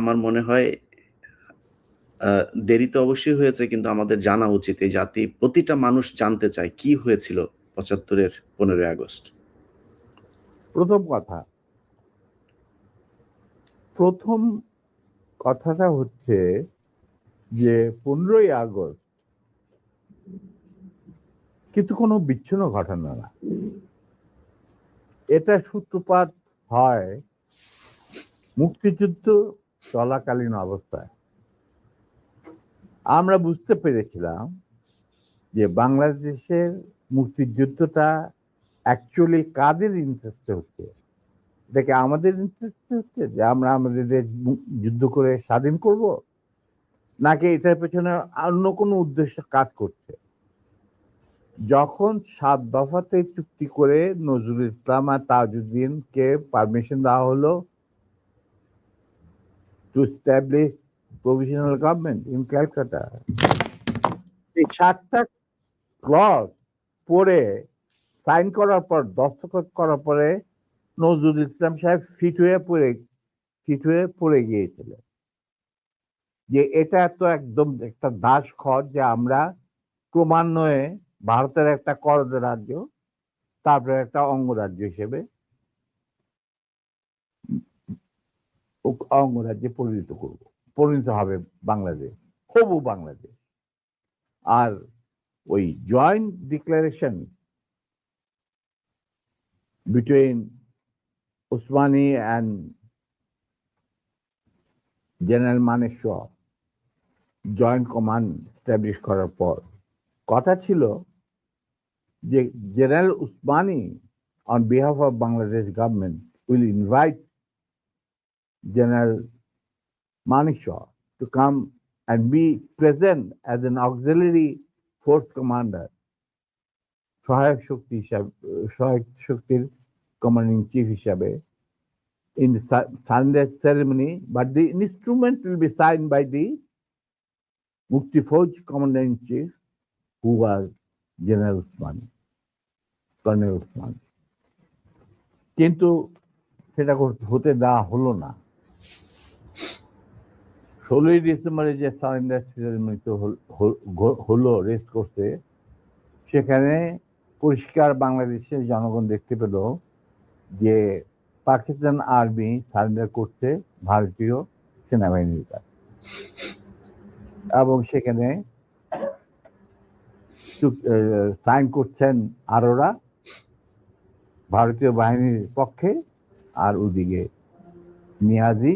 আমার মনে হয় দেরি তো অবশ্যই হয়েছে, কিন্তু আমাদের জানা উচিত। এই জাতি প্রতিটা মানুষ জানতে চায় কি হয়েছিল ৭৫ এর ১৫ই আগস্ট। প্রথম কথাটা হচ্ছে যে ১৫ই আগস্ট কিন্তু কোনো বিচ্ছিন্ন ঘটনা না। এটা সূত্রপাত হয় মুক্তিযুদ্ধ চলাকালীন অবস্থায়। আমরা বুঝতে পেরেছিলাম যে বাংলাদেশের মুক্তিযুদ্ধটা অ্যাকচুয়ালি কাদের ইন্টারেস্টে হচ্ছে। দেখে আমাদের ইন্টারেস্টে হচ্ছে যে আমরা আমাদের দেশ যুদ্ধ করে স্বাধীন করব, নাকি এটার পেছনে অন্য কোনো উদ্দেশ্য কাজ করছে। যখন ৭ দফাতে চুক্তি করে নজরুল ইসলাম আর তাজউদ্দিনকে পারমিশন দেওয়া হলো to establish provisional government in Calcutta, এই ৭টা ক্লজ পড়ে সাইন করার পর, দস্তখত করার পরে নজরুল ইসলাম সাহেব ফিট হয়ে পড়ে গিয়েছিলেন যে এটা তো একদম একটা দাস খত যে আমরা ক্রমান্বয়ে ভারতের একটা করদ রাজ্য, তারপরে একটা অঙ্গরাজ্য হিসেবে অঙ্গরাজ্যে পরিণত হবে বাংলাদেশ, হবু বাংলাদেশ। আর ওই joint declaration between Usmani and general Manekshaw joint command establish করার পর কথা ছিল যে general Usmani on behalf of Bangladesh government will invite General Manekshaw to come and be present as an auxiliary force commander, সহায়ক শক্তির commanding chief হিসাবে in the surrender ceremony, but the instrument will be signed by the Mukti Fauj commander in chief, who was General Usmani, Colonel Usmani. কিন্তু সেটা হতে দেওয়া হলো না। ১৬ই ডিসেম্বরে যে সারেন্ডার সেরেমনি হলো রেস্ট করতে, সেখানে পরিষ্কার বাংলাদেশের জনগণ দেখতে পেল যে পাকিস্তান আর্মি সারেন্ডার করছে ভারতীয় সেনাবাহিনীর কাছে, এবং সেখানে সাইন করছেন আরোরা ভারতীয় বাহিনীর পক্ষে, আর ওদিকে নিয়াজি